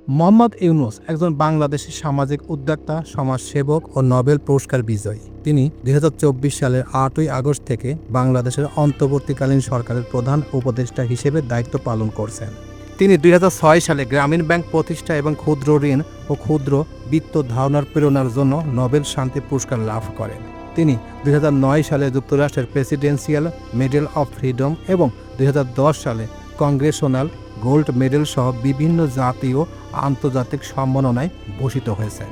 মোহাম্মদ ইউনূস একজন বাংলাদেশী সামাজিক উদ্যোক্তা, সমাজসেবক ও নোবেল পুরস্কার বিজয়ী। তিনি ২০২৪ সালের ৮ই আগস্ট থেকে বাংলাদেশের অন্তর্বর্তীকালীন সরকারের প্রধান উপদেষ্টা হিসেবে দায়িত্ব পালন করছেন। তিনি ২০০৬ সালে গ্রামীণ ব্যাংক প্রতিষ্ঠা এবং ক্ষুদ্র ঋণ ও ক্ষুদ্র বিত্ত ধারণার প্রেরণার জন্য নোবেল শান্তি পুরস্কার লাভ করেন। তিনি ২০০৯ সালে যুক্তরাষ্ট্রের প্রেসিডেন্সিয়াল মেডেল অফ ফ্রিডম এবং ২০১০ সালে কংগ্রেশনাল গোল্ড মেডেল সহ বিভিন্ন জাতীয় আন্তর্জাতিক সম্মাননায় ভূষিত হয়েছেন।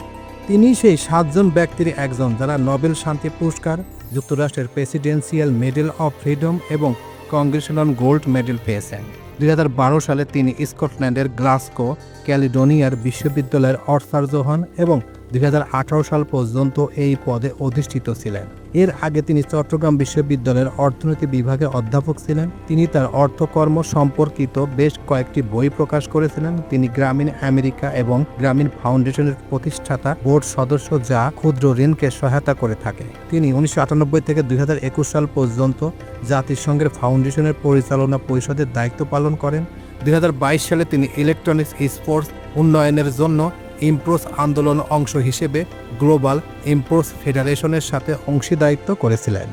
তিনি সেই ৭ জন ব্যক্তির একজন যারা নোবেল শান্তি পুরস্কার, যুক্তরাষ্ট্রের প্রেসিডেন্সিয়াল মেডেল অফ ফ্রিডম এবং কংগ্রেশনাল গোল্ড মেডেল পেয়েছেন। ২০১২ সালে তিনি স্কটল্যান্ডের গ্লাসগো ক্যালিডোনিয়ার বিশ্ববিদ্যালয়ের অর্থার্য হন এবং ২০১৮ সাল পর্যন্ত এই পদে অধিষ্ঠিত ছিলেন। এর আগে তিনি চট্টগ্রাম বিশ্ববিদ্যালয়ের অর্থনীতি বিভাগের অধ্যাপক ছিলেন। তিনি তার অর্থকর্ম সম্পর্কিত বেশ কয়েকটি বই প্রকাশ করেছিলেন। তিনি গ্রামীণ আমেরিকা এবং গ্রামীণ ফাউন্ডেশনের প্রতিষ্ঠাতা বোর্ড সদস্য, যা ক্ষুদ্র ঋণকে সহায়তা করে থাকে। তিনি ১৯৯৮ থেকে ২০২১ সাল পর্যন্ত জাতিসংঘের ফাউন্ডেশনের পরিচালনা পরিষদের দায়িত্ব পালন করেন। ২০২২ সালে তিনি ইলেকট্রনিক্স স্পোর্টস উন্নয়নের জন্য ইমপ্রোস আন্দোলন অংশ হিসেবে গ্লোবাল ইমপ্রোস ফেডারেশনের সাথে অংশীদারিত্ব করেছিলেন।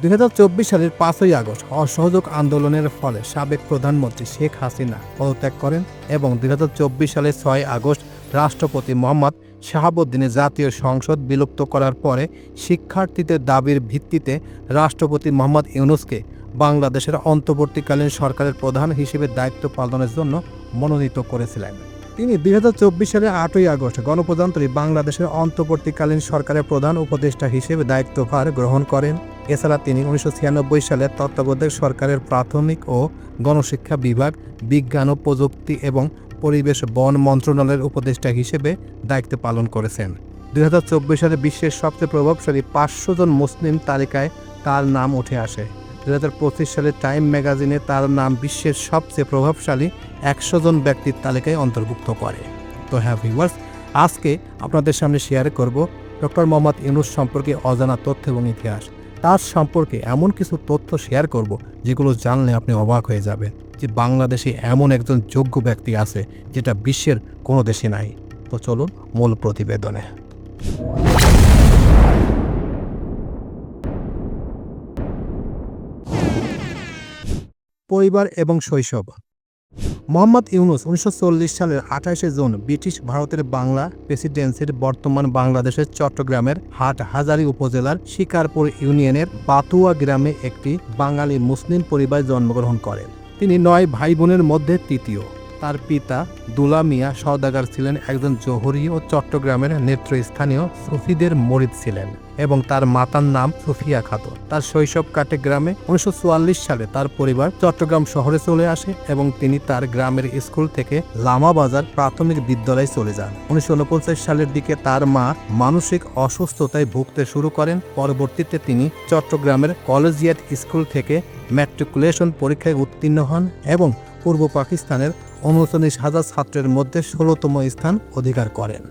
২০২৪ সালের ৫ই আগস্ট অসহযোগ আন্দোলনের ফলে সাবেক প্রধানমন্ত্রী শেখ হাসিনা পদত্যাগ করেন এবং ২০২৪ সালের ৬ আগস্ট রাষ্ট্রপতি মোহাম্মদ শাহাবুদ্দিনের জাতীয় সংসদ বিলুপ্ত করার পরে শিক্ষার্থীদের দাবির ভিত্তিতে রাষ্ট্রপতি মোহাম্মদ ইউনূসকে বাংলাদেশের অন্তর্বর্তীকালীন সরকারের প্রধান হিসেবে দায়িত্ব পালনের জন্য মনোনীত করেছিলেন। তিনি ২০২৪ সালের ৮ই আগস্ট গণপ্রজাতন্ত্রী বাংলাদেশের অন্তর্বর্তীকালীন সরকারের প্রধান উপদেষ্টা হিসেবে দায়িত্বভার গ্রহণ করেন। এছাড়া তিনি ১৯৯৬ সালে তত্ত্বাবধায়ক সরকারের প্রাথমিক ও গণশিক্ষা বিভাগ, বিজ্ঞান ও প্রযুক্তি এবং পরিবেশ বন মন্ত্রণালয়ের উপদেষ্টা হিসেবে দায়িত্ব পালন করেছেন। ২০২৪ সালে বিশ্বের সবচেয়ে প্রভাবশালী ৫০০ জন মুসলিম তালিকায় তার নাম উঠে আসে। ২০২৫ সালে টাইম ম্যাগাজিনে তার নাম বিশ্বের সবচেয়ে প্রভাবশালী ১০০ জন ব্যক্তির তালিকায় অন্তর্ভুক্ত করে। তো হ্যাঁ ভিউয়ার্স, আজকে আপনাদের সামনে শেয়ার করব ডক্টর মোহাম্মদ ইউনূস সম্পর্কে অজানা তথ্য এবং ইতিহাস। তার সম্পর্কে এমন কিছু তথ্য শেয়ার করব যেগুলো জানলে আপনি অবাক হয়ে যাবেন যে বাংলাদেশে এমন একজন যোগ্য ব্যক্তি আছে যেটা বিশ্বের কোনো দেশে নাই। তো চলুন মূল প্রতিবেদনে। পরিবার এবং শৈশব। মোহাম্মদ ইউনূস ১৯৪০ সালের ২৮শে জুন ব্রিটিশ ভারতের বাংলা প্রেসিডেন্সির বর্তমান বাংলাদেশের চট্টগ্রামের হাটহাজারী উপজেলার শিকারপুর ইউনিয়নের বাতুয়া গ্রামে একটি বাঙালি মুসলিম পরিবারে জন্মগ্রহণ করেন। তিনি ৯ ভাই বোনের মধ্যে তৃতীয়। তার পিতা দুলা মিয়া সওদাগর ছিলেন একজন জহুরি ও চট্টগ্রামের নেতৃস্থানীয় সুফিদের মুরিদ ছিলেন এবং তার মাতার নাম সুফিয়া খাতুন। তার শৈশব কাটে গ্রামে। ১৯৪৪ সালে তার পরিবার চট্টগ্রাম শহরে চলে আসে এবং তিনি তার গ্রামের স্কুল থেকে লামাবাজার প্রাথমিক বিদ্যালয়ে চলে যান। ১৯৪৯ সালের দিকে তার মা মানসিক অসুস্থতায় ভুগতে শুরু করেন। পরবর্তীতে তিনি চট্টগ্রামের কলেজিয়েট স্কুল থেকে ম্যাট্রিকুলেশন পরীক্ষায় উত্তীর্ণ হন এবং পূর্ব পাকিস্তানের ৩৯,০০০ ছাত্রের মধ্যে ১৬তম স্থান অধিকার করেন।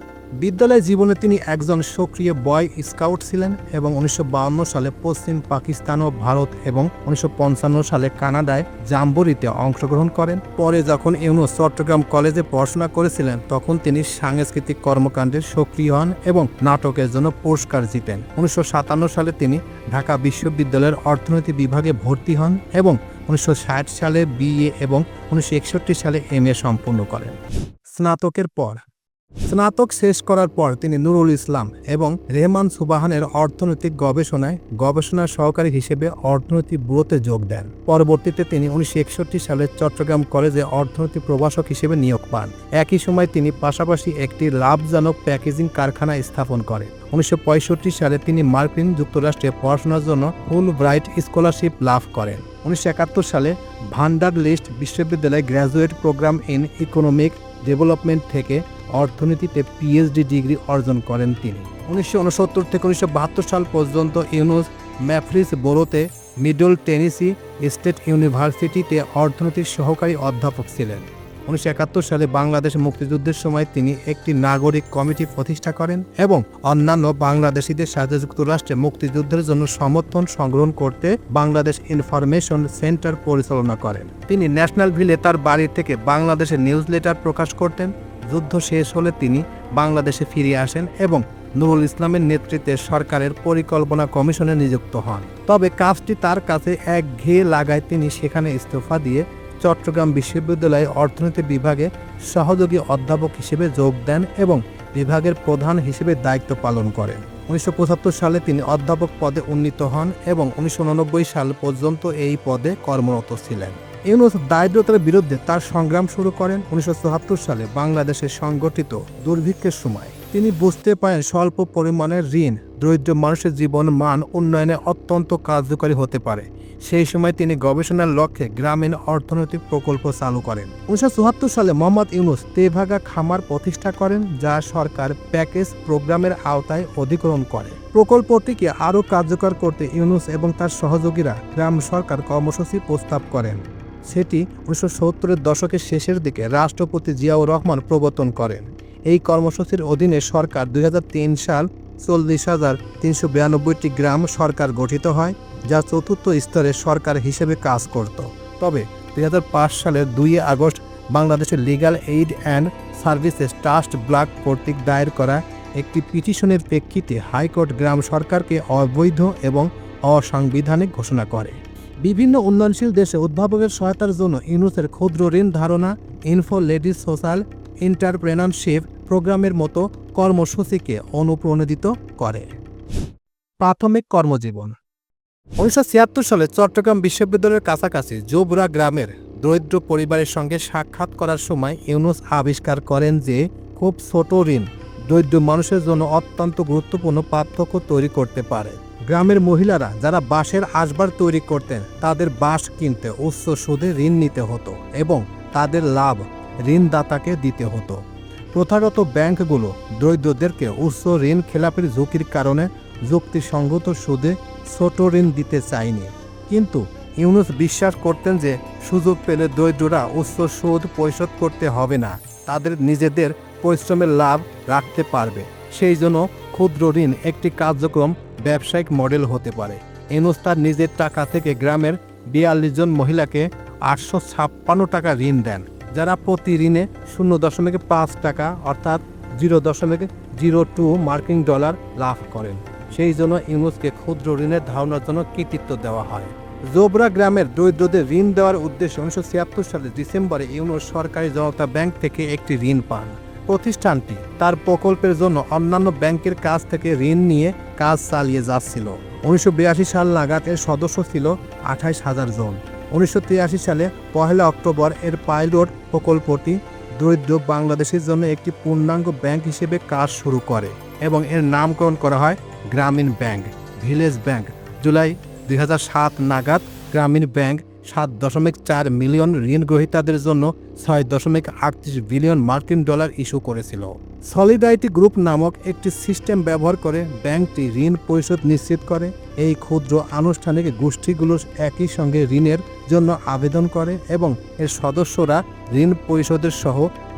বিদ্যালয় জীবনে তিনি একজন সক্রিয় বয় স্কাউট ছিলেন এবং ১৯৫২ সালে পশ্চিম পাকিস্তান ও ভারত এবং ১৯৫৫ সালে কানাডায় জাম্বুরিতে অংশগ্রহণ করেন। পরে যখন ইউনূস চট্টগ্রাম কলেজে পড়াশোনা করেছিলেন তখন তিনি সাংস্কৃতিক কর্মকাণ্ডে সক্রিয় হন এবং নাটকের জন্য পুরস্কার জিতেন। ১৯৫৭ সালে তিনি ঢাকা বিশ্ববিদ্যালয়ের অর্থনীতি বিভাগে ভর্তি হন এবং ১৯৬০ সালে বিএ এবং ১৯৬১ সালে এমএ সম্পন্ন করেন। স্নাতক শেষ করার পর তিনি নুরুল ইসলাম এবং রেহমান সুবহানের অর্থনৈতিক গবেষণায় গবেষণা সহকারী হিসেবে অর্থনীতি ব্যুরোতে যোগ দেন। পরবর্তীতে তিনি ১৯৬১ সালে চট্টগ্রাম কলেজে অর্থনীতি প্রভাষক হিসেবে নিয়োগ পান। একই সময় তিনি পাশাপাশি একটি লাভজনক প্যাকেজিং কারখানা স্থাপন করেন। ১৯৬৫ সালে তিনি মার্কিন যুক্তরাষ্ট্রে পড়াশোনার জন্য ফুলব্রাইট স্কলারশিপ লাভ করেন। ১৯৭১ সালে ভান্ডারলিস্ট বিশ্ববিদ্যালয়ে graduate program in economic development থেকে অর্থনীতিতে পিএইচডি ডিগ্রি অর্জন করেন তিনি। ১৯৬৯ থেকে ১৯৭২ সাল পর্যন্ত ইউনূস ম্যাফ্রিসবোরোতে মিডল টেনেসি স্টেট ইউনিভার্সিটিতে অর্থনীতির সহকারী অধ্যাপক ছিলেন। ১৯৭১ সালে বাংলাদেশ মুক্তিযুদ্ধের সময় তিনি একটি নাগরিক কমিটি প্রতিষ্ঠা করেন এবং অন্যান্য বাংলাদেশিদের সাথে যুক্তরাষ্ট্রে মুক্তিযুদ্ধের জন্য সমর্থন সংগ্রহ করতে বাংলাদেশ ইনফরমেশন সেন্টার পরিচালনা করেন। তিনি ন্যাশনাল ভিলে তার বাড়ি থেকে বাংলাদেশের নিউজ লেটার প্রকাশ করতেন। যুদ্ধ শেষ হলে তিনি বাংলাদেশে ফিরে আসেন এবং নুরুল ইসলামের নেতৃত্বে সরকারের পরিকল্পনা কমিশনে নিযুক্ত হন। তবে কাজটি তার কাছে একঘেয়ে লাগায় তিনি সেখানে ইস্তফা দিয়ে চট্টগ্রাম বিশ্ববিদ্যালয়ে অর্থনীতি বিভাগে সহযোগী অধ্যাপক হিসেবে যোগ দেন এবং বিভাগের প্রধান হিসেবে দায়িত্ব পালন করেন। 1975 সালে তিনি অধ্যাপক পদে উন্নীত হন এবং 1989 সাল পর্যন্ত এই পদে কর্মরত ছিলেন। ইউনূস দারিদ্রতার বিরুদ্ধে তার সংগ্রাম শুরু করেন 1974 সালে বাংলাদেশে সংগঠিত দুর্ভিক্ষের সময়। তিনি বুঝতে পারেন স্বল্প পরিমাণের ঋণ দরিদ্র মানুষের জীবন মান উন্নয়নে অত্যন্ত কার্যকরী হতে পারে। সেই সময় তিনি গবেষণার লক্ষ্যে গ্রামীণ অর্থনৈতিক প্রকল্প চালু করেন। 1974 সালে মোহাম্মদ ইউনূস তেভাগা খামার প্রতিষ্ঠা করেন, যা সরকার প্যাকেজ প্রোগ্রামের আওতায় অধিগ্রহণ করে। প্রকল্পটিকে আরও কার্যকর করতে ইউনূস এবং তার সহযোগীরা গ্রাম সরকার কর্মসূচি প্রস্তাব করেন। সেটি 1970-এর দশকের শেষের দিকে রাষ্ট্রপতি জিয়াউর রহমান প্রবর্তন করেন। এই কর্মসূচির অধীনে সরকার 2003 সাল 40,392টি গ্রাম সরকার গঠিত হয়, যা চতুর্থ স্তরের সরকার হিসেবে কাজ করত। তবে 2005 সালের 2 আগস্ট বাংলাদেশের legal aid and services trust block কর্তৃক দায়ের করা একটি পিটিশনের প্রেক্ষিতে হাইকোর্ট গ্রাম সরকারকে অবৈধ এবং অসাংবিধানিক ঘোষণা করে। বিভিন্ন উন্নয়নশীল দেশে উদ্ভাবকের সহায়তার জন্য ইউনূসের ক্ষুদ্র ঋণ ধারণা, ইনফো লেডিস সোশ্যাল এন্টারপ্রেনারশিপ প্রোগ্রামের মতো কর্মসূচিকে অনুপ্রাণিত করে। প্রাথমিক কর্মজীবন। 1976 সালে চট্টগ্রাম বিশ্ববিদ্যালয়ের কাছাকাছি জোবরা গ্রামের দরিদ্র পরিবারের সঙ্গে সাক্ষাৎ করার সময় ইউনূস আবিষ্কার করেন যে খুব ছোট ঋণ দরিদ্র মানুষের জন্য অত্যন্ত গুরুত্বপূর্ণ পার্থক্য তৈরি করতে পারে। গ্রামের মহিলারা যারা বাঁশের আসবাব তৈরি করতেন, তাদের বাঁশ কিনতে উচ্চ সুদে ঋণ নিতে হতো এবং তাদের লাভ ঋণদাতাকে দিতে হতো। প্রথাগত ব্যাংকগুলো দরিদ্রদেরকে উচ্চ ঋণ খেলাপির ঝুঁকির কারণে যুক্তিসঙ্গত সুদে ছোট ঋণ দিতে চায়নি। কিন্তু ইউনূস বিশ্বাস করতেন যে সুযোগ পেলে দরিদ্ররা উচ্চ সুদ পরিশোধ করতে হবে না, তাদের নিজেদের পরিশ্রমের লাভ রাখতে পারবে। সেই জন্য ক্ষুদ্র ঋণ একটি কার্যক্রম ব্যবসায়িক মডেল হতে পারে। ইউনূস তার নিজের টাকা থেকে গ্রামের 42 জন মহিলাকে 856 টাকা ঋণ দেন, যারা প্রতি ঋণে 0.5 টাকা অর্থাৎ 0.02 মার্কিন ডলার লাভ করেন। সেই জন্য ইউনূসকে ক্ষুদ্র ঋণের ধারণার জন্য কৃতিত্ব দেওয়া হয়। জোবরা গ্রামের দরিদ্রদের ঋণ দেওয়ার উদ্দেশ্যে 1976 সালের ডিসেম্বরে ইউনূস সরকারি জনতা ব্যাংক থেকে একটি ঋণ পান। প্রতিষ্ঠানটি তার প্রকল্পের জন্য অন্যান্য ব্যাংকের কাছ থেকে ঋণ নিয়ে কাজ চালিয়ে যাচ্ছিল। 1982 সাল নাগাদ এর সদস্য ছিল 28,000 জন। 1983 সালে 1 অক্টোবর এর পাইলট প্রকল্পটি দরিদ্র বাংলাদেশের জন্য একটি পূর্ণাঙ্গ ব্যাংক হিসেবে কাজ শুরু করে এবং এর নামকরণ করা হয় গ্রামীণ ব্যাংক, ভিলেজ ব্যাংক। জুলাই 2007 নাগাদ গ্রামীণ ব্যাংক 7.4 মিলিয়ন ঋণ গ্রহীতাদের জন্য 6.38 বিলিয়ন মার্কিন ডলার ইস্যু করেছিল। সলিডারিটি গ্রুপ নামক একটি সিস্টেম ব্যবহার করে ব্যাংকটি ঋণ পরিশোধ নিশ্চিত করে। এই ক্ষুদ্র আনুষ্ঠানিক গোষ্ঠীগুলো একই সঙ্গে ঋণের জন্য আবেদন করে এবং এর সদস্যরা ঋণ পরিশোধের সহ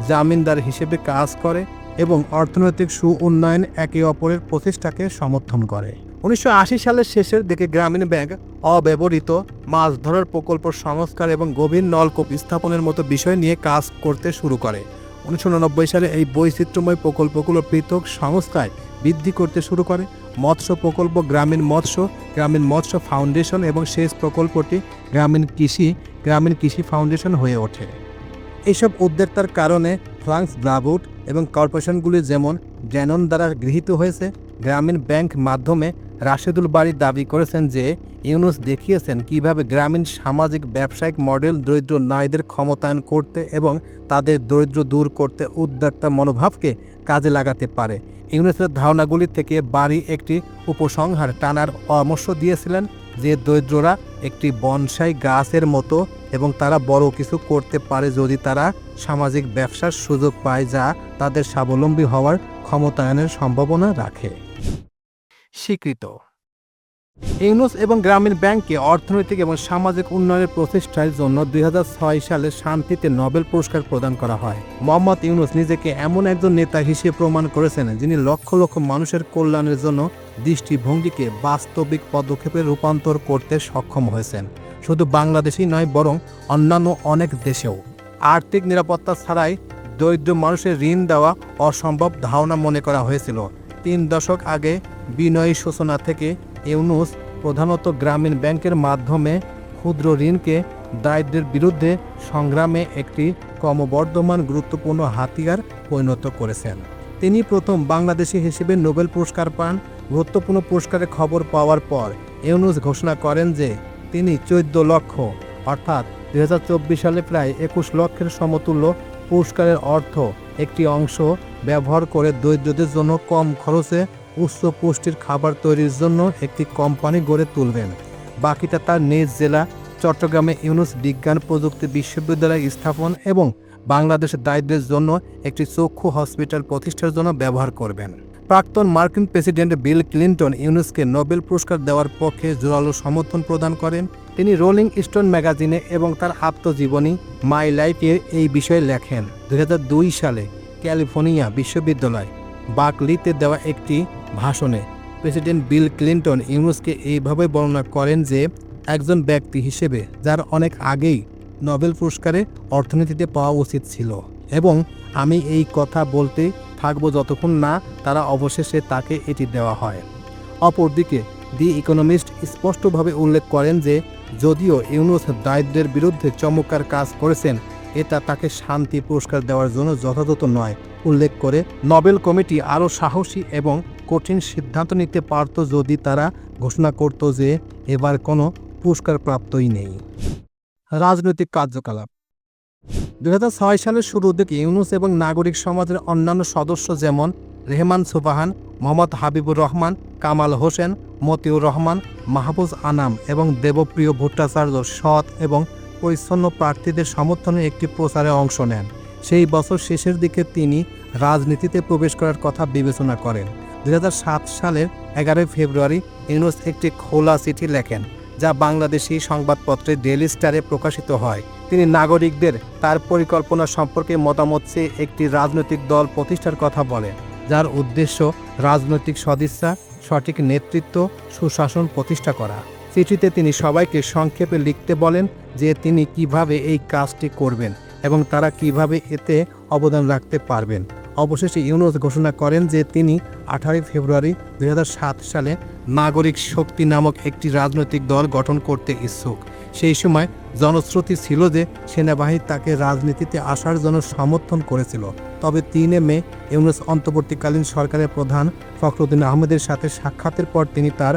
জামিনদার হিসেবে কাজ করে এবং অর্থনৈতিক উন্নয়ন একে অপরের প্রচেষ্টাকে সমর্থন করে। 1980 সালের শেষের দিকে গ্রামীণ ব্যাংক অব্যবহৃত মাছ ধরার প্রকল্প সংস্কার এবং গভীর নলকূপ স্থাপনের মতো বিষয় নিয়ে কাজ করতে শুরু করে। 1990 সালে এই বৈচিত্র্যময় প্রকল্পগুলো পৃথক সংস্থায় বৃদ্ধি করতে শুরু করে। মৎস্য প্রকল্প গ্রামীণ মৎস্য ফাউন্ডেশন এবং সেচ প্রকল্পটি গ্রামীণ কৃষি ফাউন্ডেশন হয়ে ওঠে। এইসব উদ্যোক্তার কারণে ফ্রাঙ্কস ব্রাভুড এবং কর্পোরেশনগুলি যেমন ড্যানন দ্বারা গৃহীত হয়েছে। গ্রামীণ ব্যাংক মাধ্যমে রাশেদুল বারী দাবি করেছেন যে ইউনূস দেখিয়েছেন কিভাবে গ্রামীণ সামাজিক ব্যবসায়িক মডেল দরিদ্র নারীদের ক্ষমতায়ন করতে এবং তাদের দরিদ্র দূর করতে উদ্যোক্তা মনোভাবকে কাজে লাগাতে পারে। ইউনূসের ধারণাগুলি থেকে বারী একটি উপসংহার টানার পরামর্শ দিয়েছিলেন যে দরিদ্ররা একটি বনসাই গাছের মতো এবং তারা বড় কিছু করতে পারে যদি তারা সামাজিক ব্যবসার সুযোগ পায়, যা তাদের স্বাবলম্বী হওয়ার ক্ষমতায়নের সম্ভাবনা রাখে। স্বীকৃত। ইউনূস এবং গ্রামীণ ব্যাংককে অর্থনৈতিক এবং সামাজিক উন্নয়নের প্রচেষ্টার জন্য 2006 সালে শান্তিতে নোবেল পুরস্কার প্রদান করা হয়। মোহাম্মদ ইউনূস নিজেকে এমন একজন নেতা হিসেবে প্রমাণ করেছেন যিনি লক্ষ লক্ষ মানুষের কল্যাণের জন্য দৃষ্টিভঙ্গিকে বাস্তবিক পদক্ষেপে রূপান্তর করতে সক্ষম হয়েছেন। শুধু বাংলাদেশেই নয়, বরং অন্যান্য অনেক দেশেও। আর্থিক নিরাপত্তা ছাড়াই দরিদ্র মানুষের ঋণ দেওয়া অসম্ভব ধারণা মনে করা হয়েছিল। 3 দশক আগে বিনয়ী সূচনা থেকে ইউনূস প্রধানত গ্রামীণ ব্যাংকের মাধ্যমে ক্ষুদ্র ঋণকে দারিদ্র্যের বিরুদ্ধে সংগ্রামে একটি ক্রমবর্ধমান গুরুত্বপূর্ণ হাতিয়ার পরিণত করেছেন। তিনি প্রথম বাংলাদেশি হিসেবে নোবেল পুরস্কার পান। গুরুত্বপূর্ণ পুরস্কারের খবর পাওয়ার পর ইউনূস ঘোষণা করেন যে তিনি 14 লক্ষ অর্থাৎ 2024 সালে প্রায় 21 লক্ষের সমতুল্য পুরস্কারের অর্থ একটি অংশ ব্যবহার করে দরিদ্রদের জন্য কম খরচে উচ্চ পুষ্টির খাবার তৈরির জন্য একটি কোম্পানি গড়ে তুলবেন। বাকিটা তার নিজ জেলা চট্টগ্রামে ইউনূস বিজ্ঞান প্রযুক্তি বিশ্ববিদ্যালয় স্থাপন এবং বাংলাদেশের দারিদ্র্যের জন্য একটি চক্ষু হসপিটাল প্রতিষ্ঠার জন্য ব্যবহার করবেন। প্রাক্তন মার্কিন প্রেসিডেন্ট বিল ক্লিন্টন ইউনূসকে নোবেল পুরস্কার দেওয়ার পক্ষে জোরালো সমর্থন প্রদান করেন। তিনি রোলিং স্টোন ম্যাগাজিনে এবং তার আত্মজীবনী মাই লাইফের এই বিষয়ে লেখেন। 2002 সালে ক্যালিফোর্নিয়া বিশ্ববিদ্যালয় বার্কলিতে দেওয়া একটি ভাষণে প্রেসিডেন্ট বিল ক্লিন্টন ইউনূসকে এইভাবে বর্ণনা করেন যে একজন ব্যক্তি হিসেবে যার অনেক আগেই নোবেল পুরস্কারে অর্থনীতিতে পাওয়া উচিত ছিল, এবং আমি এই কথা বলতে থাকবো যতক্ষণ না তারা অবশেষে তাকে এটি দেওয়া হয়। অপরদিকে দি ইকোনমিস্ট স্পষ্টভাবে উল্লেখ করেন যে যদিও ইউনূস দারিদ্র্যের বিরুদ্ধে চমৎকার কাজ করেছেন, এটা তাকে শান্তি পুরস্কার দেওয়ার জন্য যথাযথ নয়। উল্লেখ করে নোবেল কমিটি আরও সাহসী এবং কঠিন সিদ্ধান্ত নিতে পারত যদি তারা ঘোষণা করত যে এবার কোনো পুরস্কার প্রাপ্তই নেই। রাজনৈতিক কার্যকলাপ 2006 সালের শুরুর দিকে ইউনূস এবং নাগরিক সমাজের অন্যান্য সদস্য যেমন রেহমান সুবহান, মোহাম্মদ হাবিবুর রহমান, কামাল হোসেন, মতিউর রহমান, মাহফুজ আনাম এবং দেবপ্রিয় ভট্টাচার্য সৎ এবং পরিচ্ছন্ন প্রার্থীদের সমর্থনে একটি প্রচারে অংশ নেন। সেই বছর শেষের দিকে তিনি রাজনীতিতে প্রবেশ করার কথা বিবেচনা করেন। 2007 সালের 11 ফেব্রুয়ারি ইউনূস একটি খোলা চিঠি লেখেন, যা বাংলাদেশি সংবাদপত্রে ডেইলি স্টারে প্রকাশিত হয়। তিনি নাগরিকদের তার পরিকল্পনা সম্পর্কে মতামত চেয়ে একটি রাজনৈতিক দল প্রতিষ্ঠার কথা বলেন, যার উদ্দেশ্য রাজনৈতিক সদিচ্ছা, সঠিক নেতৃত্ব, সুশাসন প্রতিষ্ঠা করা। চিঠিতে তিনি সবাইকে সংক্ষেপে লিখতে বলেন যে তিনি কিভাবে এই কাজটি করবেন এবং তারা কিভাবে এতে অবদান রাখতে পারবেন। অবশেষে ইউনূস ঘোষণা করেন যে তিনি 18 ফেব্রুয়ারি 2007 সালে নাগরিক শক্তি নামক একটি রাজনৈতিক দল গঠন করতে ইচ্ছুক। সেই সময় জনশ্রুতি ছিল যে সেনাবাহিনী তাকে রাজনীতিতে আসার জন্য সমর্থন করেছিল। তবে 3 মে ইউনূস অন্তর্বর্তীকালীন সরকারের প্রধান ফখরুদ্দিন আহমেদের সাথে সাক্ষাতের পর তিনি তার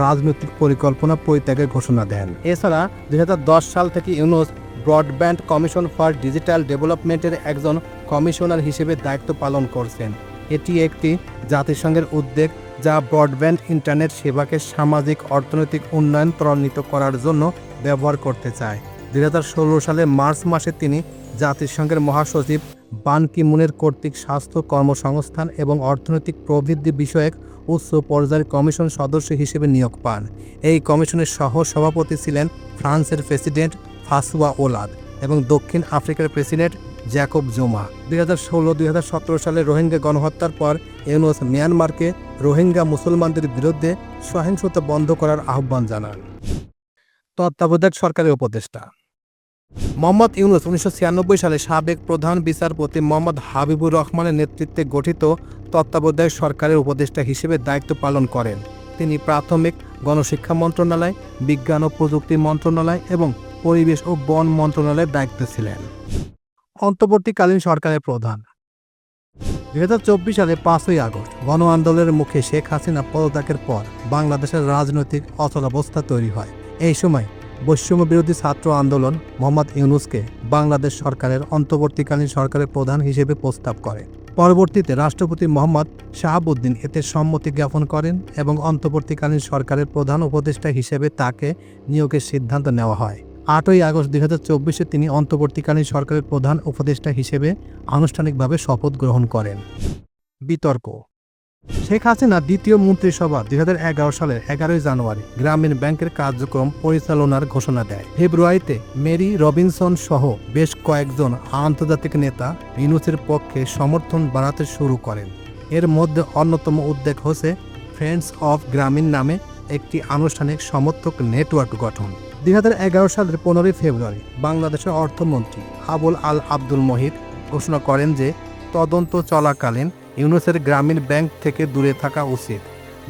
রাজনৈতিক পরিকল্পনা পরিত্যাগের ঘোষণা দেন। এছাড়া 2010 সাল থেকে Yunus broadband commission for digital ডেভেলপমেন্টের একজন কমিশনার হিসেবে দায়িত্ব পালন করছেন। এটি একটি জাতিসংঘের উদ্যোগ যা ব্রডব্যান্ড ইন্টারনেট সেবাকে সামাজিক অর্থনৈতিক উন্নয়ন ত্বরান্বিত করার জন্য ব্যবহার করতে চায়। 2016 সালের মার্চ মাসে তিনি জাতিসংঘের মহাসচিব বান কি মুনের কর্তৃক স্বাস্থ্য, কর্মসংস্থান এবং অর্থনৈতিক প্রবৃদ্ধি বিষয়ক উচ্চ পর্যায়ের কমিশন সদস্য হিসেবে নিয়োগ পান। এই কমিশনের সহ সভাপতি ছিলেন ফ্রান্সের প্রেসিডেন্ট ফাসুয়া ওলাদ এবং দক্ষিণ আফ্রিকার প্রেসিডেন্ট জ্যাকব জুমা। 2016-2017 সালে রোহিঙ্গা গণহত্যার পর ইউনূস মিয়ানমারকে রোহিঙ্গা মুসলমানদের বিরুদ্ধে সহিংসতা বন্ধ করার আহ্বান জানান। তত্ত্বাবধায়ক সরকারের উপদেষ্টা মোহাম্মদ ইউনূস 1996 সালে সাবেক প্রধান বিচারপতি মোহাম্মদ হাবিবুর রহমানের নেতৃত্বে গঠিত তত্ত্বাবধায়ক সরকারের উপদেষ্টা হিসেবে দায়িত্ব পালন করেন। তিনি প্রাথমিক গণশিক্ষা মন্ত্রণালয়, বিজ্ঞান ও প্রযুক্তি মন্ত্রণালয় এবং পরিবেশ ও বন মন্ত্রণালয়ের দায়িত্বে ছিলেন। অন্তর্বর্তীকালীন সরকারের প্রধান 2024 সালে 5ই আগস্ট গণ আন্দোলনের মুখে শেখ হাসিনা পদত্যাগের পর বাংলাদেশের রাজনৈতিক অচলাবস্থা তৈরি হয়। এই সময় বৈষম্য বিরোধী ছাত্র আন্দোলন মোহাম্মদ ইউনূসকে বাংলাদেশ সরকারের অন্তর্বর্তীকালীন সরকারের প্রধান হিসেবে প্রস্তাব করে। পরবর্তীতে রাষ্ট্রপতি মোহাম্মদ শাহাবুদ্দিন এতে সম্মতি জ্ঞাপন করেন এবং অন্তর্বর্তীকালীন সরকারের প্রধান উপদেষ্টা হিসেবে তাকে নিয়োগের সিদ্ধান্ত নেওয়া হয়। 8ই আগস্ট 2024 তিনি অন্তর্বর্তীকালীন সরকারের প্রধান উপদেষ্টা হিসেবে আনুষ্ঠানিকভাবে শপথ গ্রহণ করেন। বিতর্ক শেখ হাসিনা দ্বিতীয় মন্ত্রিসভা 2011 সালের 11 জানুয়ারি গ্রামীণ ব্যাংকের কার্যক্রম পরিচালনার ঘোষণা দেয়। ফেব্রুয়ারিতে মেরি রবিনসন সহ বেশ কয়েকজন আন্তর্জাতিক নেতা ইউনূসের পক্ষে সমর্থন বাড়াতে শুরু করেন। এর মধ্যে অন্যতম উদ্যোগ হচ্ছে ফ্রেন্ডস অফ গ্রামীণ নামে একটি আনুষ্ঠানিক সমর্থক নেটওয়ার্ক গঠন। 2011 সালের 15 ফেব্রুয়ারি বাংলাদেশের অর্থমন্ত্রী আবুল আল আব্দুল মহিদ ঘোষণা করেন যে তদন্ত চলাকালীন ইউনূসের গ্রামীণ ব্যাংক থেকে দূরে থাকা উচিত।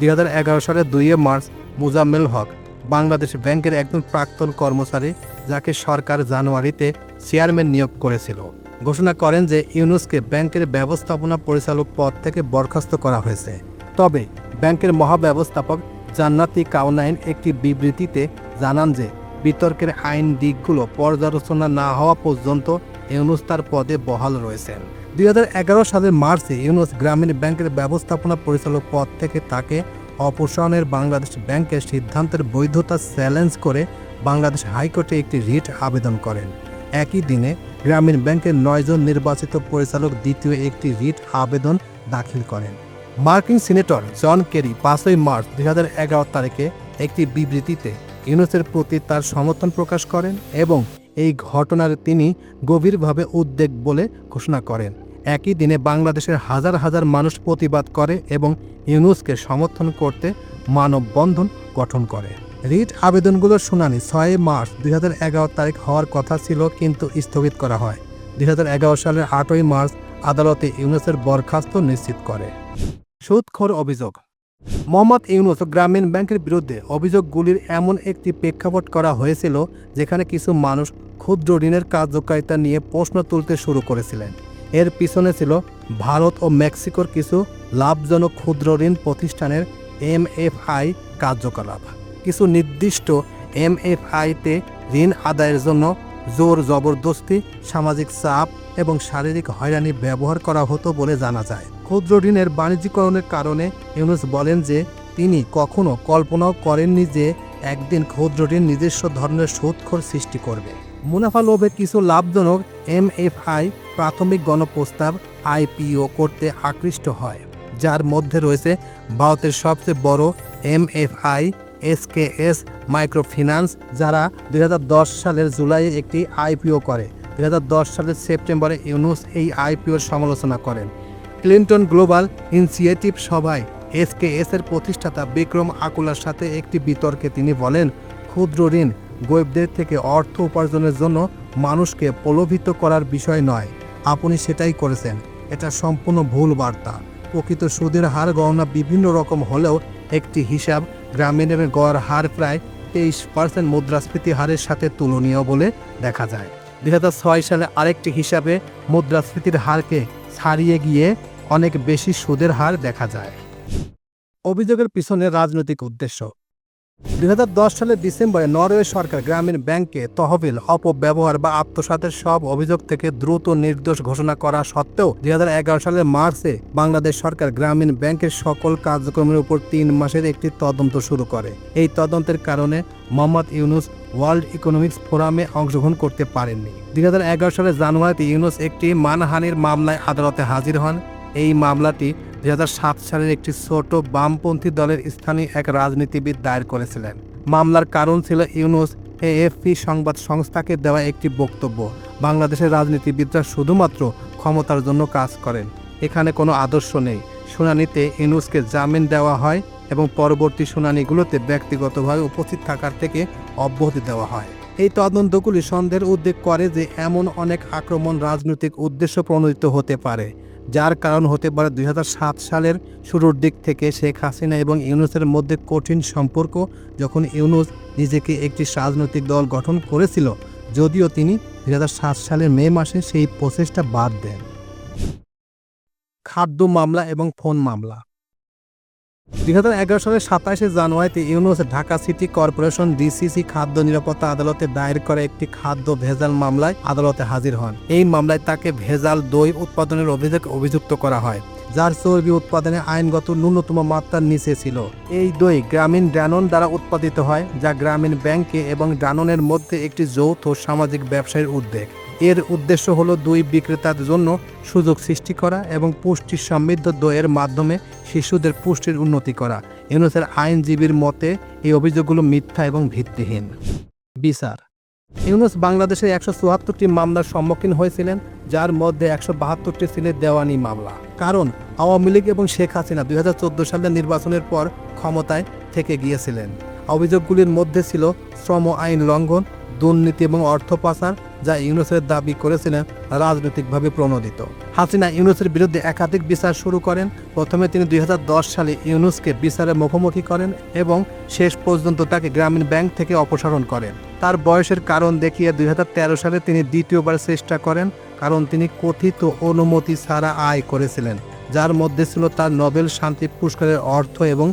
2011 সালের 2 মার্চ মোজাম্মেল হক, বাংলাদেশ ব্যাংকের একজন প্রাক্তন কর্মচারী যাকে সরকার জানুয়ারিতে চেয়ারম্যান নিয়োগ করেছিল, ঘোষণা করেন যে ইউনূসকে ব্যাংকের ব্যবস্থাপনা পরিচালক পদ থেকে বরখাস্ত করা হয়েছে। তবে ব্যাংকের মহাব্যবস্থাপক জান্নাতি কাউনাইন একটি বিবৃতিতে জানান যে বিতর্কের আইন দিকগুলো পর্যালোচনা না হওয়া পর্যন্ত ইউনূস তার পদে বহাল রয়েছেন। 2011 সালের মার্চে ইউনূস গ্রামীণ ব্যাংকের ব্যবস্থাপনা পরিচালক পদ থেকে তাকে অপসারণের বাংলাদেশ ব্যাংকের সিদ্ধান্তের বৈধতা চ্যালেঞ্জ করে বাংলাদেশ হাইকোর্টে একটি রিট আবেদন করেন। একই দিনে গ্রামীণ ব্যাংকের 9 জন নির্বাচিত পরিচালক দ্বিতীয় একটি রিট আবেদন দাখিল করেন। মার্কিন সিনেটর জন কেরি 5 মার্চ 2011 তারিখে একটি বিবৃতিতে ইউনূসের প্রতি তার সমর্থন প্রকাশ করেন এবং এই ঘটনার তিনি গভীরভাবে উদ্বেগ বলে ঘোষণা করেন। একই দিনে বাংলাদেশের হাজার হাজার মানুষ প্রতিবাদ করে এবং ইউনূসকে সমর্থন করতে মানববন্ধন গঠন করে। রিট আবেদনগুলোর শুনানি 6 মার্চ 2011 তারিখ হওয়ার কথা ছিল, কিন্তু স্থগিত করা হয়। 2011 সালের 8 মার্চ আদালতে ইউনূসের বরখাস্ত নিশ্চিত করে। সুদখোর অভিযোগ। মোহাম্মদ ইউনূস গ্রামীণ ব্যাংকের বিরুদ্ধে অভিযোগগুলির এমন একটি প্রেক্ষাপট করা হয়েছিল যেখানে কিছু মানুষ ক্ষুদ্র ঋণের কার্যকারিতা নিয়ে প্রশ্ন তুলতে শুরু করেছিলেন। এর পিছনে ছিল ভারত ও মেক্সিকোর কিছু লাভজনক ক্ষুদ্র ঋণ প্রতিষ্ঠানের এমএফআই কার্যকলাপ। কিছু নির্দিষ্ট এমএফআইতে ঋণ আদায়ের জন্য জোর জবরদস্তি, সামাজিক চাপ এবং শারীরিক হয়রানি ব্যবহার করা হতো বলে জানা যায়। ক্ষুদ্র ঋণের বাণিজ্যিকরণের কারণে ইউনূস বলেন যে তিনি কখনো কল্পনাও করেননি যে একদিন ক্ষুদ্র ঋণ নিজস্ব ধরনের সুদখোর সৃষ্টি করবে। মুনাফা লোভে কিছু লাভজনক এমএফআই প্রাথমিক গণপ্রস্তাব আইপিও করতে আকৃষ্ট হয়, যার মধ্যে রয়েছে ভারতের সবচেয়ে বড় এমএফআই এসকেএস মাইক্রোফিন্যান্স, যারা 2010 সালের জুলাইয়ে একটি আইপিও করে। 2010 সালের সেপ্টেম্বরে ইউনূস এই আইপিওর সমালোচনা করেন। ক্লিন্টন গ্লোবাল ইনিশিয়েটিভ সভায় এসকেএস-এর প্রতিষ্ঠাতা বিক্রম আকুলার সাথে একটি বিতর্কে তিনি বলেন, ক্ষুদ্র ঋণ গরিবদের থেকে অর্থ উপার্জনের জন্য মানুষকে প্রলোভিত করার বিষয় নয়। আপনি সেটাই করেছেন। এটা সম্পূর্ণ ভুল বার্তা। প্রকৃত সুদের হার গণনা বিভিন্ন রকম হলেও একটি হিসাব গ্রামীণের গড় হার প্রায় 23% মুদ্রাস্ফীতি হারের সাথে তুলনীয় বলে দেখা যায়। 2006 সালে আরেকটি হিসাবে মুদ্রাস্ফীতির হারকে ছাড়িয়ে গিয়ে অনেক বেশি সুদের হার দেখা যায়। অভিযোগের পিছনে রাজনৈতিক উদ্দেশ্য। 2010 সালের ডিসেম্বরে নরওয়ে সরকার গ্রামীণ ব্যাংককে তহবিল অপব্যবহার বা আত্মসাতের সব অভিযোগ থেকে দ্রুত নির্দোষ ঘোষণা করা সত্ত্বেও 2011 সালের মার্চে বাংলাদেশ সরকার গ্রামীণ ব্যাংকের সকল কার্যক্রমের উপর 3 মাসের একটি তদন্ত শুরু করে। এই তদন্তের কারণে মোহাম্মদ ইউনূস ওয়ার্ল্ড ইকোনমিক্স ফোরামে অংশগ্রহণ করতে পারেননি। 2011 সালের জানুয়ারিতে ইউনূস একটি মানহানির মামলায় আদালতে হাজির হন। এই মামলাটি 2007 সালের একটি ছোট বামপন্থী দলের স্থানীয় এক রাজনীতিবিদ দায়ের করেছিলেন। মামলার কারণ ছিল ইউনূস এএফপি সংবাদ সংস্থাকে দেওয়া একটি বক্তব্য, বাংলাদেশের রাজনীতিবিদরা শুধুমাত্র ক্ষমতার জন্য কাজ করেন, এখানে কোনো আদর্শ নেই। শুনানিতে ইউনূসকে জামিন দেওয়া হয় এবং পরবর্তী শুনানিগুলোতে ব্যক্তিগতভাবে উপস্থিত থাকার থেকে অব্যাহতি দেওয়া হয়। এই তদন্তগুলি সন্দেহের উদ্বেগ করে যে এমন অনেক আক্রমণ রাজনৈতিক উদ্দেশ্য প্রণোদিত হতে পারে, যার কারণ হতে পারে 2007 সালের শুরুর দিক থেকে শেখ হাসিনা এবং ইউনূসের মধ্যে কঠিন সম্পর্ক, যখন ইউনূস নিজেকে একটি রাজনৈতিক দল গঠন করেছিল, যদিও তিনি 2007 সালের মে মাসে সেই প্রচেষ্টা বাদ দেন। খাদ্য মামলা এবং ফোন মামলা। 2011 সালের 27 জানুয়ারিতে Yunus Dhaka city corporation DCC খাদ্য নিরাপত্তা আদালতে দায়ের করা একটি খাদ্য ভেজাল মামলায় আদালতে হাজির হন। এই মামলায় তাকে ভেজাল দই উৎপাদনের অভিযোগে অভিযুক্ত করা হয়, যার চর্বি উৎপাদনে আইনগত ন্যূনতম মাত্রার নিচে ছিল। এই দই গ্রামীণ ড্যানন দ্বারা উৎপাদিত হয়, যা গ্রামীণ ব্যাংকে এবং ড্যাননের মধ্যে একটি যৌথ সামাজিক ব্যবসায়ের উদ্যোগ। এর উদ্দেশ্য হলো দুই বিক্রেতার জন্য সুযোগ সৃষ্টি করা এবং পুষ্টি সমৃদ্ধ দইয়ের মাধ্যমে শিশুদের পুষ্টির উন্নতি করা। ইউনূসের আইনজীবীর মতে এই অভিযোগগুলো মিথ্যা এবং ভিত্তিহীন। বিচার। ইউনূস বাংলাদেশে 174টি মামলার সম্মুখীন হয়েছিলেন, যার মধ্যে 172টি ছিল দেওয়ানি মামলা। কারণ আওয়ামী লীগ এবং শেখ হাসিনা 2014 সালের নির্বাচনের পর ক্ষমতায় থেকে গিয়েছিলেন। অভিযোগগুলির মধ্যে ছিল শ্রম আইন লঙ্ঘন, দুর্নীতি এবং অর্থ পাচার, যা ইউনূসের দাবি করেছিলেন রাজনৈতিকভাবে প্রণোদিত। হাসিনা ইউনূসের বিরুদ্ধে একাধিক বিচার শুরু করেন। প্রথমে তিনি 2010 সালে ইউনূসকে বিচারের মুখোমুখি করেন এবং শেষ পর্যন্ত তাকে গ্রামীণ ব্যাংক থেকে অপসারণ করেন। তার বয়সের কারণ দেখিয়ে 2013 সালে তিনি দ্বিতীয়বার চেষ্টা করেন, কারণ তিনি কথিত অনুমতি ছাড়া আয় করেছিলেন, যার মধ্যে ছিল তার নোবেল শান্তি পুরস্কারের অর্থ এবং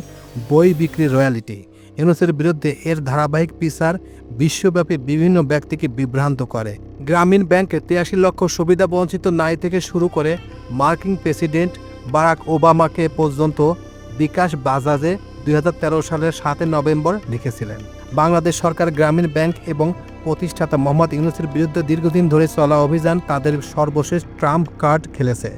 বই বিক্রির রয়্যালিটি। ইউনূসের বিরুদ্ধে এর ধারাবাহিক বিচার বিশ্বব্যাপী বিভিন্ন ব্যক্তিকে বিভ্রান্ত করে। গ্রামীণ ব্যাংকে 83 লক্ষ সুবিধা বঞ্চিত নারী থেকে শুরু করে মার্কিন প্রেসিডেন্ট বারাক ওবামাকে পর্যন্ত বিকাশ বাজাজে 2013 সালের 7 নভেম্বর লিখেছিলেন। বাংলাদেশ সরকার গ্রামীণ ব্যাংক এবং প্রতিষ্ঠাতা মোহাম্মদ ইউনূসের বিরুদ্ধে দীর্ঘদিন ধরে চলা অভিযান তাদের সর্বশেষ ট্রাম্প কার্ড খেলেছে।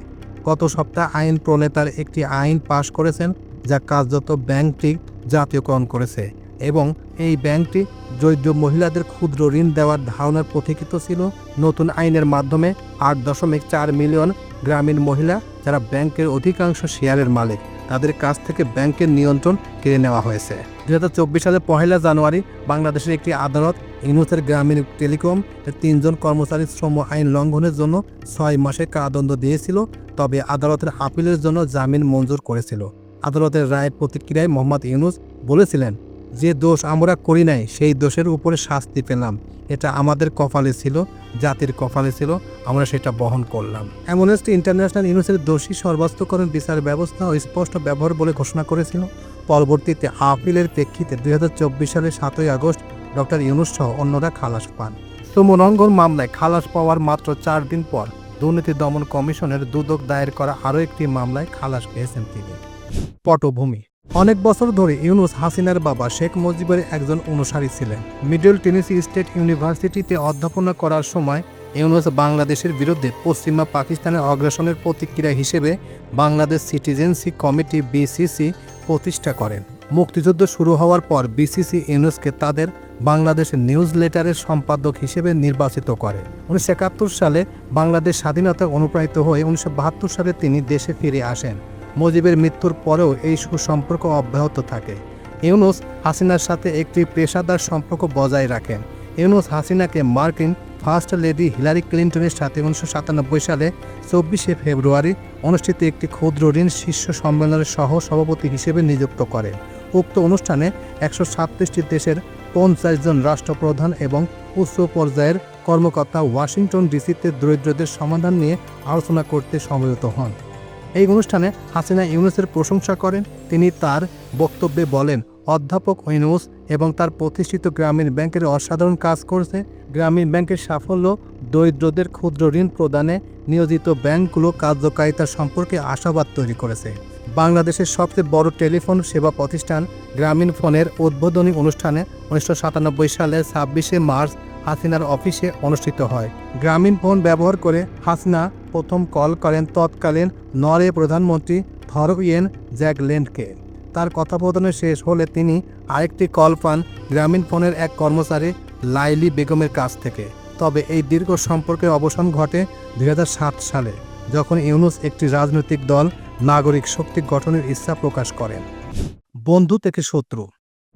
গত সপ্তাহে আইন প্রণেতার একটি আইন পাশ করেছেন, যা কার্যত ব্যাংকটি জাতীয়করণ করেছে এবং এই ব্যাংকটি দরিদ্র মহিলাদের ক্ষুদ্র ঋণ দেওয়ার ধারণার পথিকৃত ছিল। নতুন আইনের মাধ্যমে 8.4 মিলিয়ন গ্রামীণ মহিলা, যারা ব্যাংকের অধিকাংশ শেয়ারের মালিক, তাদের কাছ থেকে ব্যাংকের নিয়ন্ত্রণ কেড়ে নেওয়া হয়েছে। 2024 সালের 1 জানুয়ারি বাংলাদেশের একটি আদালত ইউনূসের গ্রামীণ টেলিকম এর 3 জন কর্মচারী শ্রম আইন লঙ্ঘনের জন্য 6 মাসের কারাদণ্ড দিয়েছিল, তবে আদালতের আপিলের জন্য জামিন মঞ্জুর করেছিল। আদালতের রায়ের প্রতিক্রিয়ায় মোহাম্মদ ইউনূস বলেছিলেন, যে দোষ আমরা করি নাই সেই দোষের উপরে শাস্তি পেলাম। এটা আমাদের কপালে ছিল, জাতির কপালে ছিল, আমরা সেটা বহন করলাম। অ্যামনেস্টি ইন্টারন্যাশনাল ইউনূসের দোষী সাব্যস্তকরণ বিচার ব্যবস্থা ও স্পষ্ট ব্যবহার বলে ঘোষণা করেছিল। পরবর্তীতে আপিলের প্রেক্ষিতে 2024 সালের 7 আগস্ট ডক্টর ইউনূস সহ অন্যরা খালাস পান। শ্রমলঙ্ঘন মামলায় খালাস পাওয়ার মাত্র 4 দিন পর দুর্নীতি দমন কমিশনের দুদক দায়ের করা আরও একটি মামলায় খালাস পেয়েছেন তিনি। পটভূমি: অনেক বছর ধরে ইউনূস হাসিনার বাবা শেখ মুজিবের একজন অনুসারী ছিলেন। মিডল টেনেসি স্টেট ইউনিভার্সিটিতে অধ্যাপনা করার সময় ইউনূস বাংলাদেশের বিরুদ্ধে পশ্চিমা পাকিস্তানের অগ্রাসনের প্রতিক্রিয়া হিসেবে বাংলাদেশ সিটিজেনশিপ কমিটি বিসিসি প্রতিষ্ঠা করেন। মুক্তিযুদ্ধ শুরু হওয়ার পর বিসিসি ইউনূসকে তাদের বাংলাদেশের নিউজ লেটারের সম্পাদক হিসেবে নির্বাচিত করে। 1971 সালে বাংলাদেশ স্বাধীনতা অনুপ্রাণিত হয়ে 1972 সালে তিনি দেশে ফিরে আসেন। মুজিবের মৃত্যুর পরেও এই সুসম্পর্ক অব্যাহত থাকে। ইউনূস হাসিনার সাথে একটি পেশাদার সম্পর্ক বজায় রাখেন। ইউনূস হাসিনাকে মার্কিন ফার্স্ট লেডি হিলারি ক্লিন্টনের সাথে 1997 সালে 24 ফেব্রুয়ারি অনুষ্ঠিত একটি ক্ষুদ্র ঋণ শীর্ষ সম্মেলনের সহ সভাপতি হিসেবে নিযুক্ত করেন। উক্ত অনুষ্ঠানে 137টি দেশের 50 জন রাষ্ট্রপ্রধান এবং উচ্চ পর্যায়ের কর্মকর্তা ওয়াশিংটন ডিসিতে দরিদ্রদের সমাধান নিয়ে আলোচনা করতে সমবেত হন। এই অনুষ্ঠানে হাসিনা ইউনূসের প্রশংসা করেন। তিনি তার বক্তব্যে বলেন, অধ্যাপক ইউনূস এবং তার প্রতিষ্ঠিত গ্রামীণ ব্যাংকের অসাধারণ কাজ করছে। গ্রামীণ ব্যাংকের সাফল্য দরিদ্রদের ক্ষুদ্র ঋণ প্রদানে নিয়োজিত ব্যাংকগুলো কার্যকারিতা সম্পর্কে আশাবাদ তৈরি করেছে। বাংলাদেশের সবচেয়ে বড় টেলিফোন সেবা প্রতিষ্ঠান গ্রামীণ ফোনের উদ্বোধনী অনুষ্ঠানে 1997 সালের 26 মার্চ হাসিনার অফিসে অনুষ্ঠিত হয়। গ্রামীণ ফোন ব্যবহার করে হাসিনা প্রথম কল করেন তৎকালীন নরওয়ে প্রধানমন্ত্রী থরবিয়েন জ্যাগল্যান্ডকে। তার কথোপকথন শেষ হলে তিনি আরেকটি কল পান গ্রামীণ ফোনের এক কর্মচারী লাইলি বেগমের কাছ থেকে। তবে এই দীর্ঘ সম্পর্কের অবসান ঘটে 2007 সালে, যখন ইউনূস একটি রাজনৈতিক দল নাগরিক শক্তি গঠনের ইচ্ছা প্রকাশ করেন। বন্ধু থেকে শত্রু: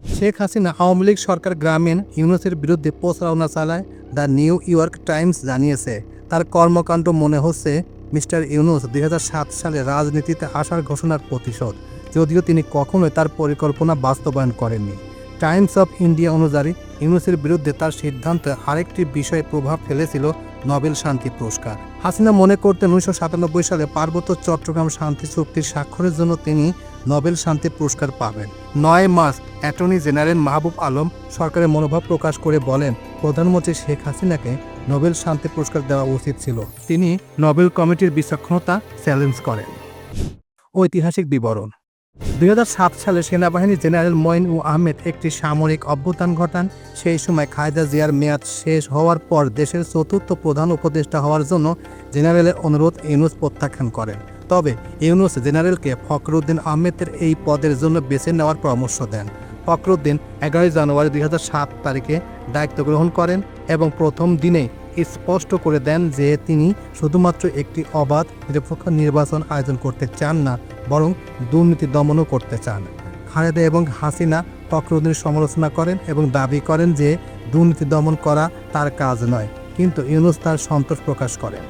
শেখ হাসিনা আওয়ামী লীগ সরকার গ্রামীণ ইউনূসের বিরুদ্ধে প্রচারণা চালায়। দ্য নিউ ইয়র্ক টাইমস জানিয়েছে, তার কর্মকাণ্ড মনে হচ্ছে মিস্টার ইউনূস 2007 সালে রাজনীতিতে আসার ঘোষণার প্রতিশোধ, যদিও তিনি কখনোই তার পরিকল্পনা বাস্তবায়ন করেননি। টাইমস অফ ইন্ডিয়া অনুযায়ী ইউনূসের বিরুদ্ধে তার সিদ্ধান্তে আরেকটি বিষয়ে প্রভাব ফেলেছিল নোবেল শান্তি পুরস্কার। হাসিনা মনে করতেন 1997 সালে পার্বত্য চট্টগ্রাম শান্তি চুক্তির স্বাক্ষরের জন্য তিনি নোবেল শান্তি পুরস্কার পাবেন। 9 March attorney general Mahbub Alam সরকারের মনোভাব প্রকাশ করে বলেন, প্রধানমন্ত্রী শেখ হাসিনাকে নোবেল শান্তি পুরস্কার দেওয়া উচিত ছিল। তিনি নোবেল কমিটির বিচক্ষণতা চ্যালেঞ্জ করেন। ঐতিহাসিক বিবরণ: 2007 সালে সেনাবাহিনী জেনারেল মঈন আহমেদ একটি সামরিক অভ্যুত্থান ঘটান। সেই সময় খালেদা জিয়ার মেয়াদ শেষ হওয়ার পর দেশের চতুর্থ প্রধান উপদেষ্টা হওয়ার জন্য জেনারেলের অনুরোধ ইউনূস প্রত্যাখ্যান করেন। তবে ইউনূস জেনারেলকে ফখরুদ্দিন আহমেদের এই পদের জন্য বেছে নেওয়ার পরামর্শ দেন। ফখরুদ্দিন 11 জানুয়ারি 2007 তারিখে দায়িত্ব গ্রহণ করেন এবং প্রথম দিনেই স্পষ্ট করে দেন যে তিনি শুধুমাত্র একটি অবাধ নিরপেক্ষ নির্বাচন আয়োজন করতে চান না, বরং দুর্নীতি দমনও করতে চান। খালেদা এবং হাসিনা ফখরুদ্দিনের সমালোচনা করেন এবং দাবি করেন যে দুর্নীতি দমন করা তার কাজ নয়, কিন্তু ইউনূস তার সন্তোষ প্রকাশ করেন।